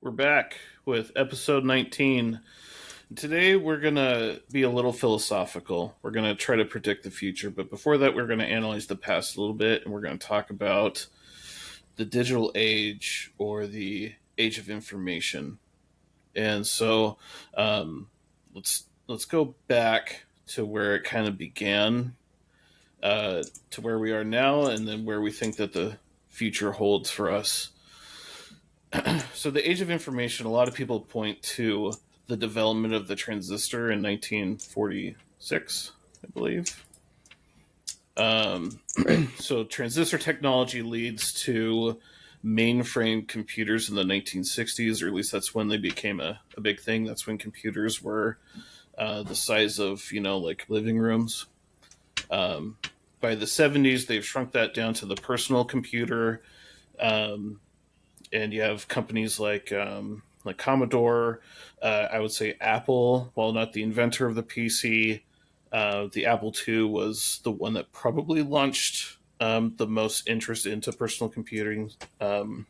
We're back with episode 19. Today we're going to be a little philosophical. We're going to try to predict the future, but before that, we're going to analyze the past a little bit and we're going to talk about the digital age or the age of information. And so let's go back to where it kind of began, to where we are now, and then where we think that the future holds for us. So the age of information, a lot of people point to the development of the transistor in 1946, I believe. Um, Right. so transistor technology leads to mainframe computers in the 1960s, or at least that's when they became a big thing. That's when computers were the size of, like living rooms. Um, by the 70s, they've shrunk that down to the personal computer. Um, and you have companies like Commodore. I would say Apple, while not the inventor of the PC, the Apple II was the one that probably launched the most interest into personal computing. From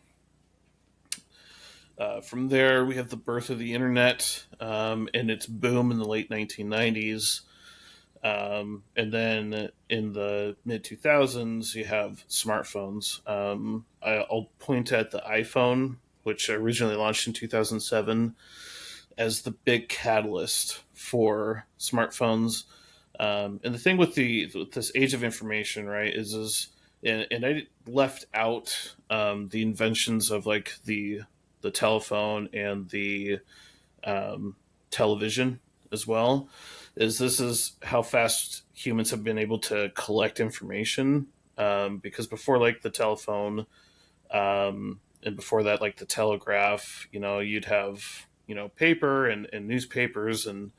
there, we have the birth of the internet and its boom in the late 1990s. And then in the mid 2000s, you have smartphones. I'll point at the iPhone, which originally launched in 2007, as the big catalyst for smartphones. And the thing with with this age of information, right, is and I left out the inventions of like the telephone and the um, television as well. This is how fast humans have been able to collect information. Because before, like the telephone, and before that, like the telegraph, you'd have paper and newspapers, and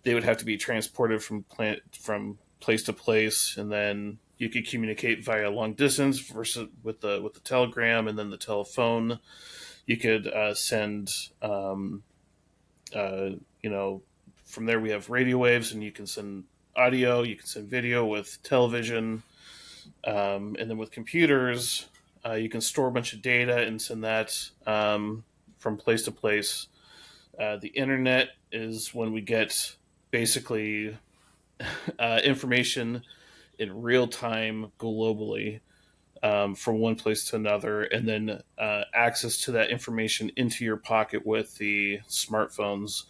they would have to be transported from place to place, and then you could communicate via long distance versus with the telegram, and then the telephone. You could send uh, you know, from there we have radio waves, and you can send audio, you can send video with television, and then with computers, you can store a bunch of data and send that from place to place. The internet is when we get basically information in real time globally from one place to another, and then access to that information into your pocket with the smartphones.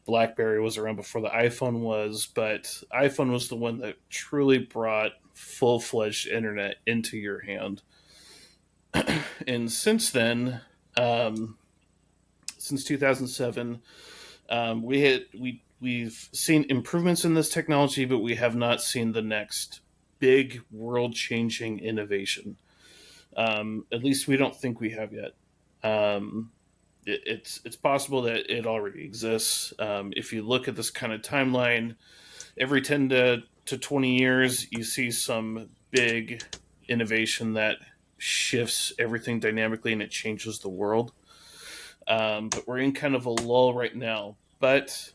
BlackBerry was around before the iPhone was, but iPhone was the one that truly brought full fledged internet into your hand. And since then, um, since 2007, we've seen improvements in this technology, but we have not seen the next big world changing innovation. At least we don't think we have yet. Um, it's possible that it already exists. If you look at this kind of timeline, every 10 to 20 years, you see some big innovation that shifts everything dynamically and it changes the world. But we're in kind of a lull right now. But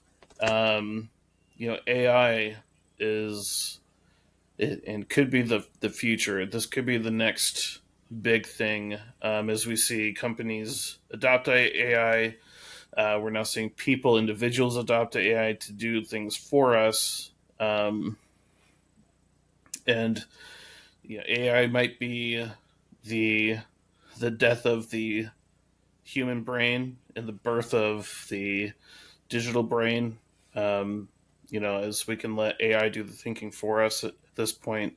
AI is and could be the future. This could be the next big thing as we see companies adopt AI. We're now seeing individuals adopt AI to do things for us. And AI might be the the death of the human brain and the birth of the digital brain. As we can let AI do the thinking for us at this point,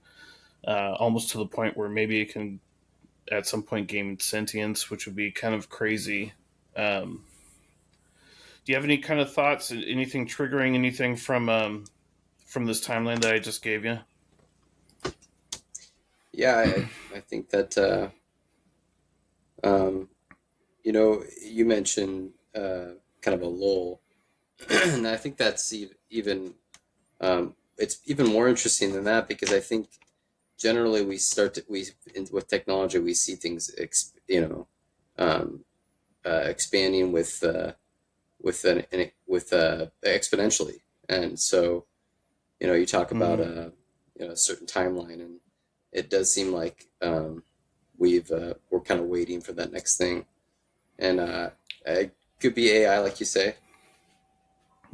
almost to the point where maybe it can at some point gain sentience, which would be kind of crazy. Um, do you have any kind of thoughts? Anything triggering anything from this timeline that I just gave you? Yeah, I think that um, you mentioned kind of a lull, and I think that's even it's even more interesting than that because I think generally with technology we see things um, expanding with exponentially, and so you talk about Mm, a certain timeline, and it does seem like we're kind of waiting for that next thing. and it could be AI, like you say.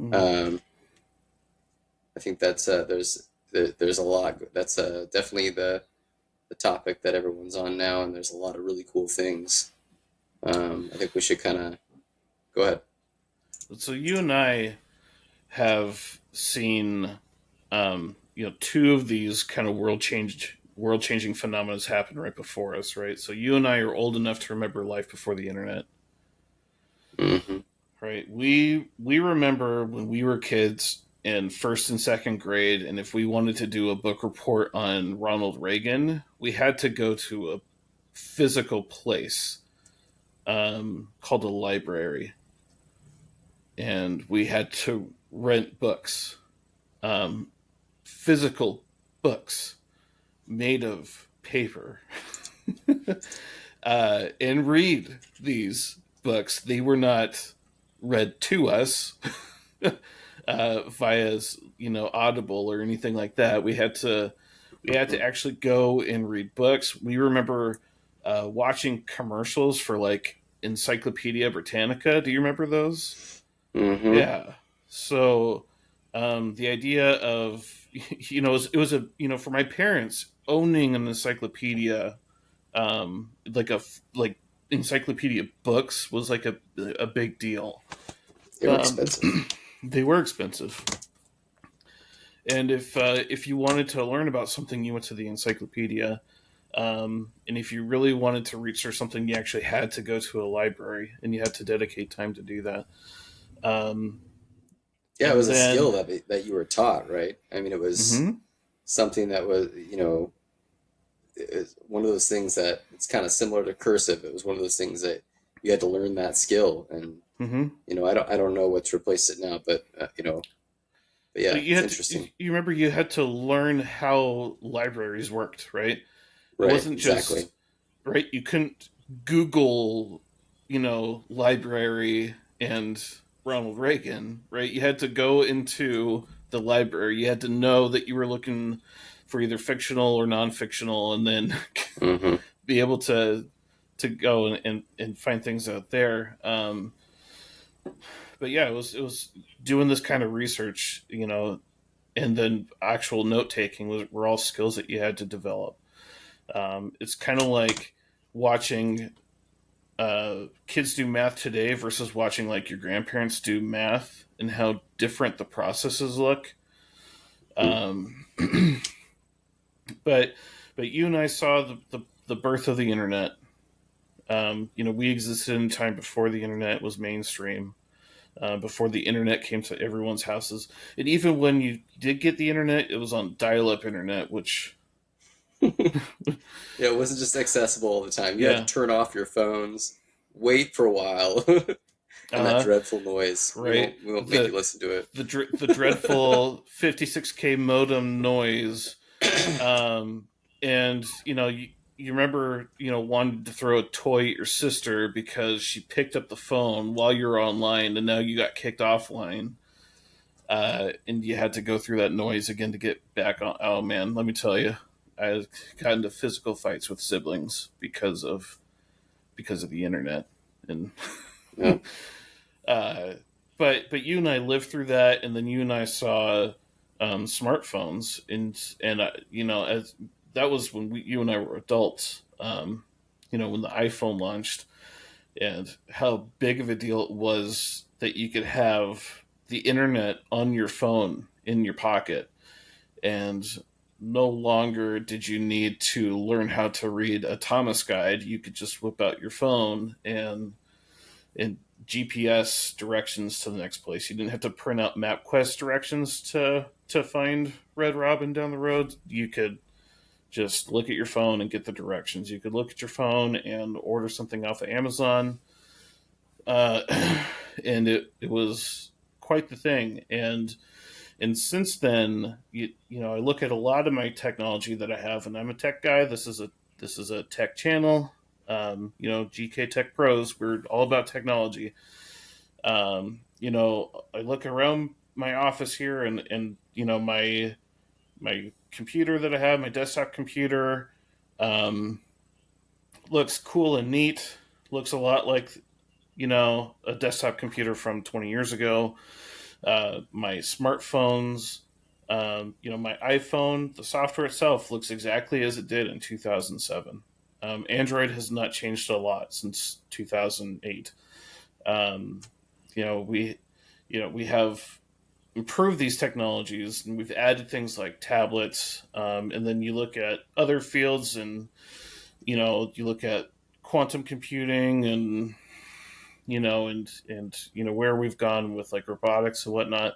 Mhm. Um, I think that's there's a lot. That's definitely the topic that everyone's on now, and there's a lot of really cool things. I think we should kind of go ahead. So you and I have seen, two of these kind of world changing phenomena happen right before us, right? So you and I are old enough to remember life before the internet, Hmm. right? We remember when we were kids in first and second grade, and if we wanted to do a book report on Ronald Reagan, we had to go to a physical place called a library, and we had to rent books, um, physical books made of paper, and read these books. They were not read to us via Audible or anything like that. We had to actually go and read books. We remember watching commercials for like Encyclopedia Britannica. Do you remember those? Hmm. Yeah. So the idea of it was a for my parents owning an encyclopedia, like encyclopedia books was like a big deal. They were Um, expensive. they were expensive, and if you wanted to learn about something, you went to the encyclopedia. And if you really wanted to research something, you actually had to go to a library, and you had to dedicate time to do that. Um, Yeah, it and was a skill then, that you were taught, right? I mean, it was mhm. something that was, it's one of those things that it's kind of similar to cursive. It was one of those things that you had to learn that skill, and Mm-hmm. I don't know what's replaced it now, but but yeah, You it's had to. interesting. You remember you had to learn how libraries worked, right? It Right, wasn't exactly. just right. You couldn't Google, library and Ronald Reagan, right? You had to go into the library. You had to know that you were looking for either fictional or non-fictional, and then Hmm. be able to go and find things out there. But yeah, it was doing this kind of research, and then actual note taking were all skills that you had to develop. It's kind of like watching kids do math today versus watching like your grandparents do math and how different the processes look. Um, but you and I saw the birth of the internet. We existed in time before the internet was mainstream, before the internet came to everyone's houses. And even when you did get the internet, it was on dial-up internet, which Yeah, it wasn't just accessible all the time. You had to yeah, turn off your phones, wait for a while, and that uh, dreadful noise. We right. won't we won't make you the listen to the dreadful 56K modem noise. it. Um, and you remember wanting to throw a toy at your sister because she picked up the phone while you were online, and now you got kicked offline. And you had to go through that noise again to get back on. Oh man, let me tell you, I got into physical fights with siblings because of the internet, and Yeah. uh, but you and I lived through that, and then you and I saw smartphones, and as that was when you and I were adults. When the iPhone launched, and how big of a deal it was that you could have the internet on your phone in your pocket, and no longer did you need to learn how to read a Thomas guide. You could just whip out your phone and GPS directions to the next place. You didn't have to print out MapQuest directions to find Red Robin down the road. You could just look at your phone and get the directions. You could look at your phone and order something off of Amazon, uh, and it was quite the thing. And since then, I look at a lot of my technology that I have, and I'm a tech guy. This is a tech channel. GK Tech Pros. We're all about technology. I look around my office here, and my computer that I have, my desktop computer, um, looks cool and neat. Looks a lot like a desktop computer from 20 years ago, my smartphones, my iPhone, the software itself looks exactly as it did in 2007. Android has not changed a lot since 2008. Um, you know, we, we have improved these technologies, and we've added things like tablets. And then you look at other fields, and you look at quantum computing, and where we've gone with like robotics and whatnot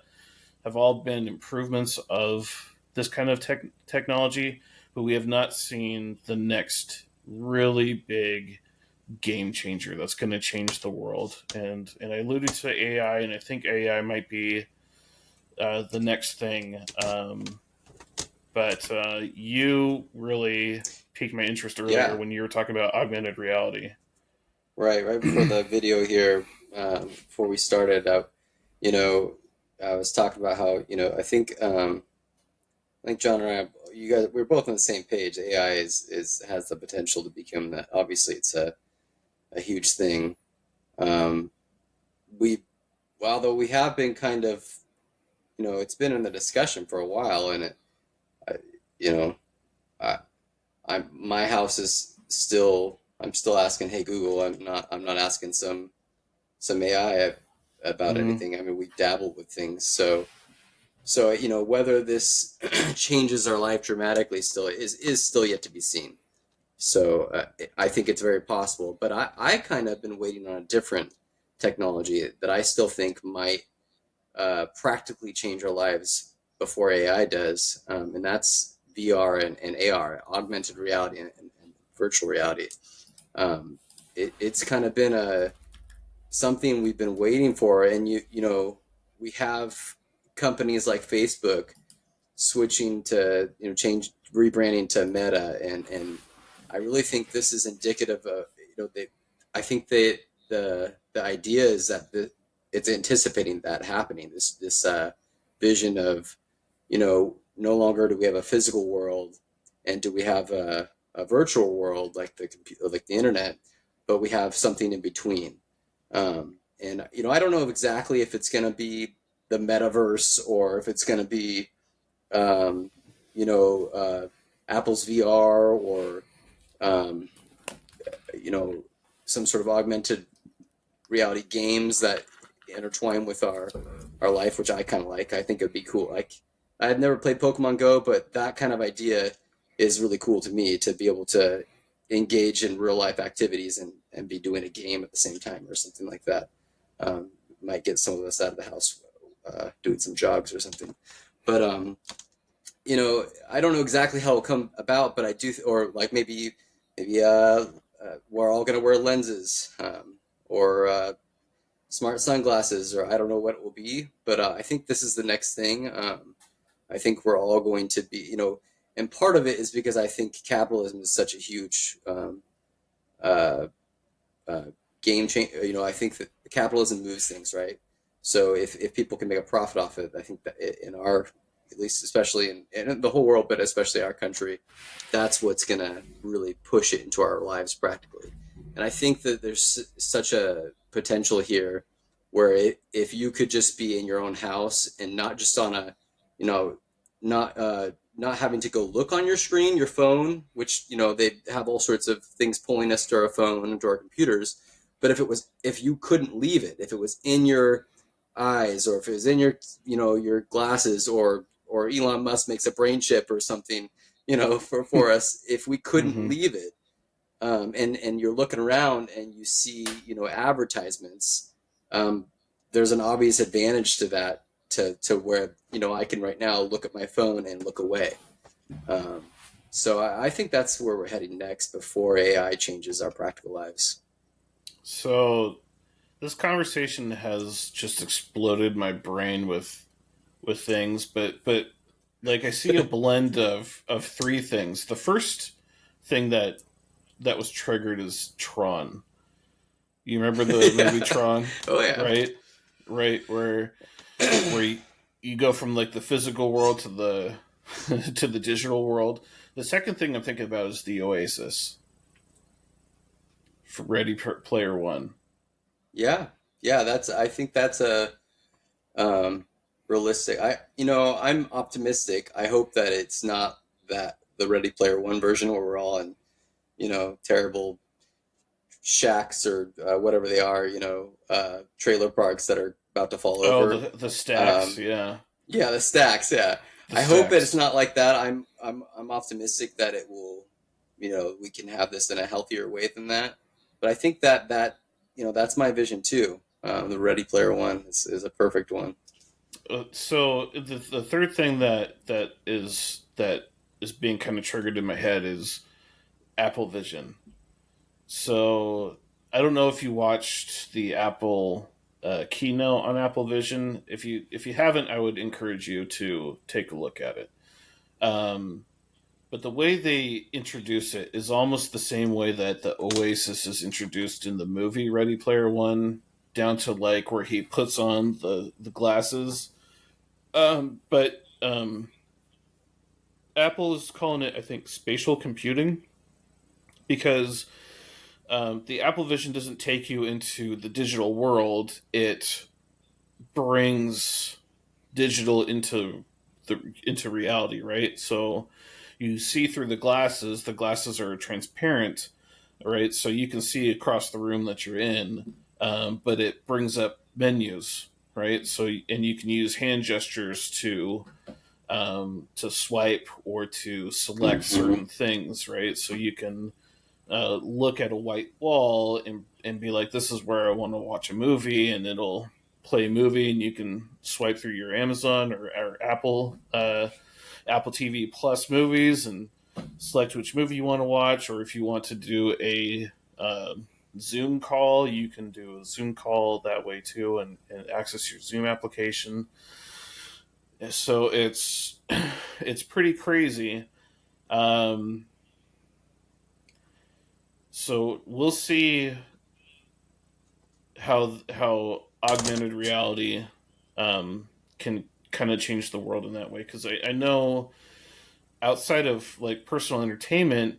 have all been improvements of this kind of technology, but we have not seen the next really big game changer that's going to change the world. And I alluded to AI, and I think AI might be the next thing. But you really piqued my interest earlier Yeah, when you were talking about augmented reality. right before the video here, before we started, you know, I was talking about how, I think John and you guys, we're both on the same page. AI is has the potential to become that. Obviously, it's a huge thing. Um, we, although we have been kind of, it's been in the discussion for a while, and I, you know, I, my house is still, I'm still asking, hey Google. I'm not asking some AI about Mm-hmm. anything. I mean, we dabbled with things, so whether this changes our life dramatically still is still yet to be seen. So I think it's very possible, but I kind of been waiting on a different technology that I still think might practically change our lives before AI does, and that's VR and AR, augmented reality and virtual reality. Um, it's kind of been a something we've been waiting for, and we have companies like Facebook switching to change rebranding to Meta, and I really think this is indicative of they I think they the idea is that it's anticipating that happening, this vision of no longer do we have a physical world and do we have a virtual world like the computer, like the internet, but we have something in between. And I don't know exactly if it's going to be the metaverse or if it's going to be um, you know, Apple's VR or um, you know, some sort of augmented reality games that intertwine with our life, which I kind of like. I think it'd be cool. Like I had never played Pokemon Go, but that kind of idea is really cool to me to be able to engage in real life activities and be doing a game at the same time or something like that. Um, might get some of us out of the house doing some jogs or something. But I don't know exactly how it'll come about, but I do, or like maybe we're all gonna wear lenses, or smart sunglasses, or I don't know what it will be, but I think this is the next thing. I think we're all going to be, and part of it is because I think capitalism is such a huge uh, uh, game change. I think that capitalism moves things, right? So if people can make a profit off it, I think that in our, at least especially in the whole world, but especially our country, that's what's going to really push it into our lives practically. And I think that there's such a potential here where if you could just be in your own house and not just on a, you know, not having to go look on your screen, your phone, which they have all sorts of things pulling us to our phone and to our computers. But if you couldn't leave it, if it was in your eyes, or if it was in your your glasses, or Elon Musk makes a brain chip or something, for us, if we couldn't Mm-hmm. leave it, and you're looking around and you see advertisements, um, there's an obvious advantage to that, to where I can right now look at my phone and look away. um, so I think that's where we're heading next before AI changes our practical lives. So this conversation has just exploded my brain with things, but like I see a blend of three things. The first thing that was triggered is Tron. You remember the movie Yeah. Tron, Oh yeah. right? Right, where you go from like the physical world to the to the digital world. The second thing I'm thinking about is the Oasis for Ready Player One. Yeah, yeah. That's I think that's a um, realistic. I'm optimistic. I hope that it's not that the Ready Player One version where we're all in terrible shacks or whatever they are, trailer parks that are about to fall Oh, over. the stacks, Um, yeah, yeah, the stacks. Yeah, the I hope that it's stacks. not like that. I'm optimistic that it will, we can have this in a healthier way than that. But I think that's my vision too. The Ready Player One is a perfect one. So the third thing that is being kind of triggered in my head is Apple Vision. So I don't know if you watched the Apple keynote on Apple Vision. If you haven't, I would encourage you to take a look at it. Um, but the way they introduce it is almost the same way that the Oasis is introduced in the movie Ready Player One, down to like where he puts on the glasses. But Apple is calling it, I think, spatial computing because the Apple Vision doesn't take you into the digital world. It brings digital into reality, right? So you see through the glasses. The glasses are transparent, right? So you can see across the room that you're in, but it brings up menus, right? So and you can use hand gestures to swipe or to select Hmm. certain things, right? So you can look at a white wall and be like, this is where I want to watch a movie, and it'll play a movie, and you can swipe through your Amazon or Apple TV Plus movies and select which movie you want to watch, or if you want to do a Zoom call, you can do a Zoom call that way too, and access your Zoom application. So it's pretty crazy. Um, so we'll see how augmented reality can kind of change the world in that way. Because I know outside of like personal entertainment,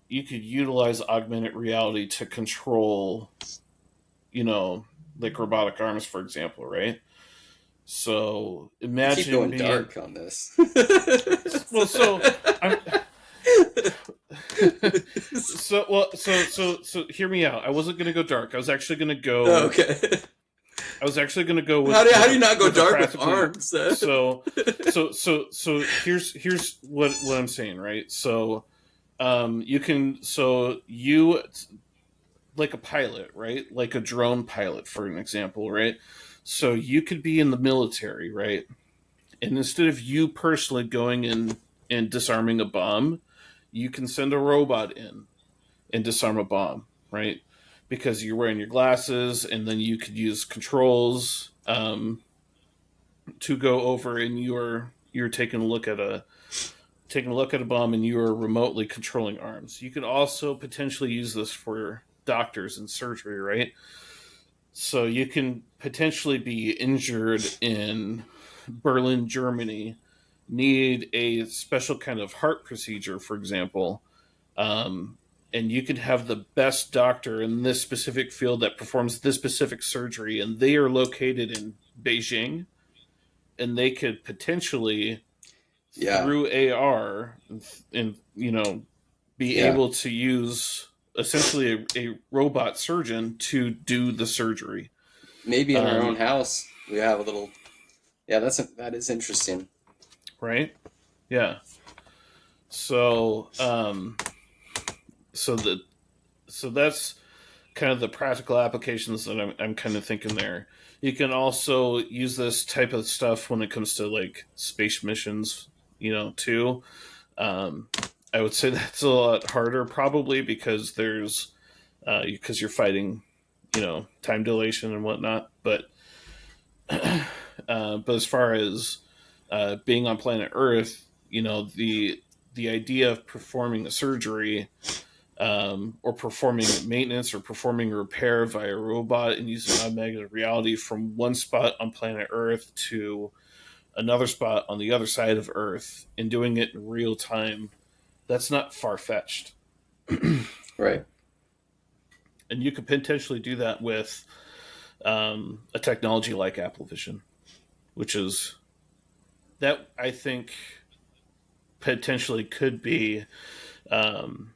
you could utilize augmented reality to control, you know, like robotic arms, for example, right? So You keep imagine going being dark on this. well. So I'm so hear me out. I wasn't gonna go dark. Okay. I was actually gonna go How do you not go with a dark with practical. arms? So here's what I'm saying, right? So you can so you like a pilot, right? Like a drone pilot, for an example, right? So you could be in the military, right? And instead of you personally going in and disarming a bomb, you can send a robot in and disarm a bomb, right? Because you're wearing your glasses, and then you could use controls to go over, and you're taking a look at a bomb, and you are remotely controlling arms. You could also potentially use this for doctors and surgery, right? So you can potentially be injured in Berlin, Germany, need a special kind of heart procedure, for example, um, and you could have the best doctor in this specific field that performs this specific surgery, and they are located in Beijing, and they could potentially Yeah, through AR and be yeah. able to use essentially a robot surgeon to do the surgery. Maybe in our own Um, house we have a little. Yeah, that is interesting. right? Yeah. So so the so that's kind of the practical applications that I'm kind of thinking there. You can also use this type of stuff when it comes to like space missions, too. Um, I would say that's a lot harder, probably because you're fighting, time dilation and whatnot. But as far as being on planet Earth, the idea of performing a surgery, or performing maintenance or performing a repair via a robot and using augmented reality from one spot on planet Earth to another spot on the other side of Earth and doing it in real time, that's not far fetched. Right. And you could potentially do that with a technology like Apple Vision, which is that I think potentially could be um,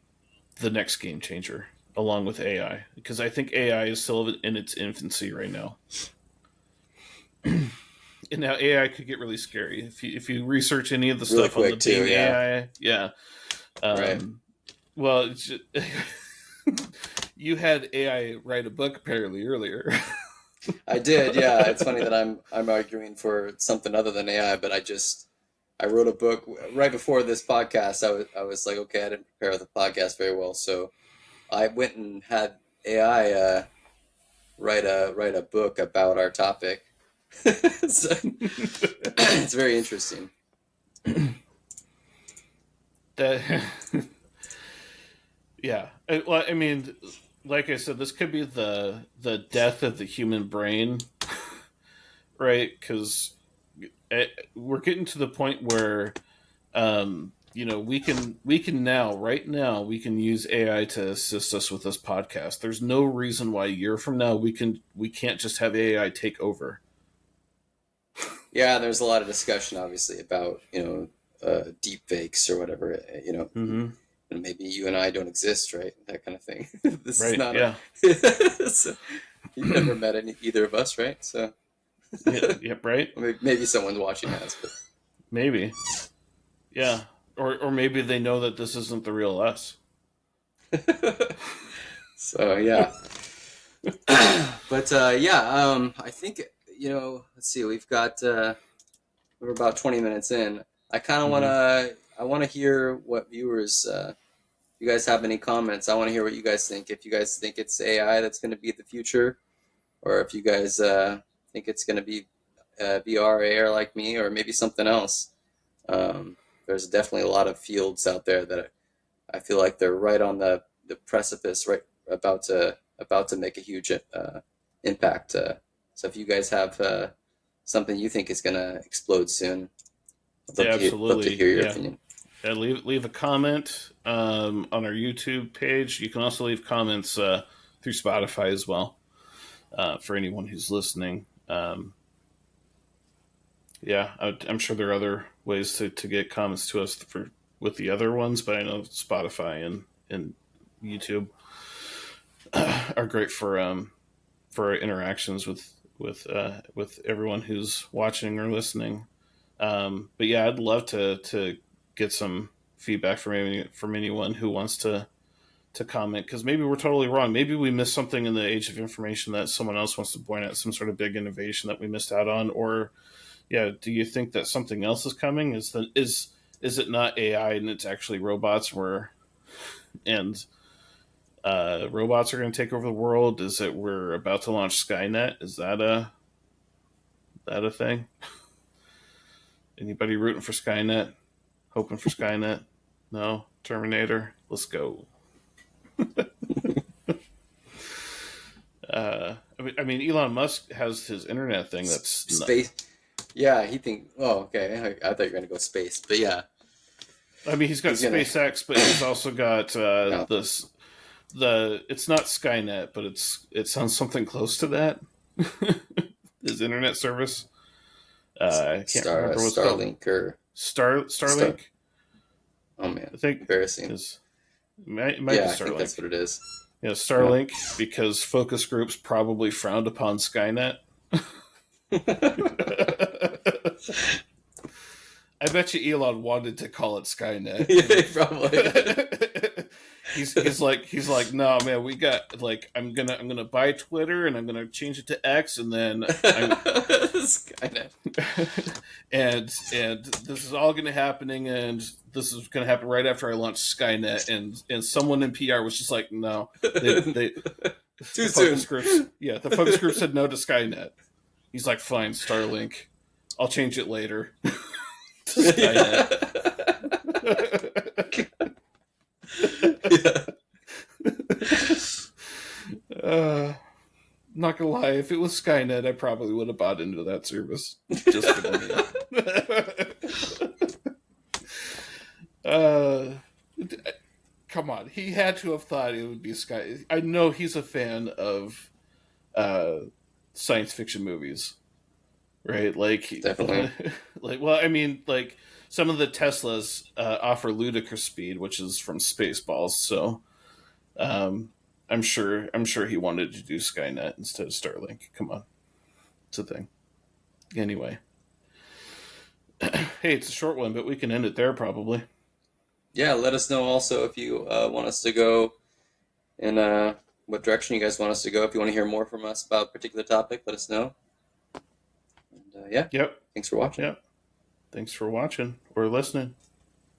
the next game changer along with AI, because I think AI is still in its infancy right now. And now AI could get really scary if you research any of the Really stuff on the quick too. Bing Yeah. AI. Yeah. Right. Um, well, it's just, you had AI write a book apparently earlier. I did. Yeah. It's funny that I'm arguing for something other than AI, but I wrote a book right before this podcast. I was like, okay, I didn't prepare the podcast very well, so I went and had AI write a book about our topic. So, it's very interesting. That yeah. Well, I mean, like I said, this could be the death of the human brain, right? Because we're getting to the point where we can now, right now, we can use AI to assist us with this podcast. There's no reason why a year from now we can't just have AI take over. Yeah, there's a lot of discussion, obviously, about deep fakes or whatever. Mm-hmm. And maybe you and I don't exist, right? That kind of thing. This is Right? not Yeah. a. So, you've never met either of us, right? So Yeah. Yep. Right. maybe someone's watching us, Maybe. Yeah. Or maybe they know that this isn't the real us. but so yeah. But yeah, I think let's see, we're about 20 minutes in. I kind of want Mm-hmm. to I want to hear what viewers if you guys have any comments. I want to hear what you guys think. If you guys think it's AI that's going to be the future, or if you guys think it's going to be VR, AR like me, or maybe something else. There's definitely a lot of fields out there that I feel like they're right on the precipice, right about to make a huge impact. So if you guys have something you think is going to explode soon, I'd Yeah. love to Absolutely. hear your Yeah. opinion. Leave a comment on our YouTube page. You can also leave comments through Spotify as well for anyone who's listening. Yeah, I'm sure there are other ways to get comments to us for with the other ones, but I know Spotify and YouTube are great for interactions with everyone who's watching or listening. But yeah, I'd love to get some feedback from anyone who wants to comment, because maybe we're totally wrong. Maybe we missed something in the age of information that someone else wants to point out, some sort of big innovation that we missed out on, or yeah, do you think that something else is coming? Is it not AI and it's actually robots? And robots are going to take over the world? Is it we're about to launch Skynet? Is that a thing? Anybody rooting for Skynet? Hoping for Skynet? No, Terminator. Let's go. I mean, Elon Musk has his internet thing. That's not, Space. Yeah, he think. Oh, okay. I thought you were gonna go space, but yeah, I mean, he's got he's gonna. SpaceX, but he's also got No, this. It's not Skynet, but it sounds something close to that. His internet service. I can't remember what's called. Starlink or Star. Starlink. Oh man, I think embarrassing. it might be Yeah, I think Starlink. that's what it is. Yeah, Yeah. Starlink, because focus groups probably frowned upon Skynet. I bet you Elon wanted to call it Skynet. Yeah, probably. he's like, no man, we got like I'm gonna buy Twitter and I'm gonna change it to X, and then I'm Skynet. and this is all gonna happening, and this is gonna happen right after I launch Skynet, and someone in PR was just like, no, they Too the soon. focus groups, yeah, the focus group said no to Skynet. He's like, fine, Starlink, I'll change it later to Skynet. Yeah. uh, not gonna lie, if it was Skynet, I probably would have bought into that service. Just for the name. come on, he had to have thought it would be Sky. I know he's a fan of uh, science fiction movies, right? Like, Definitely. like, well, I mean, like some of the Teslas offer ludicrous speed, which is from Spaceballs. So um, I'm sure he wanted to do Skynet instead of Starlink. Come on, it's a thing. Anyway, hey, it's a short one, but we can end it there probably. Yeah, let us know also if you want us to go in what direction you guys want us to go. If you want to hear more from us about a particular topic, let us know. And yeah, Yep, thanks for watching. yep. Thanks for watching or listening.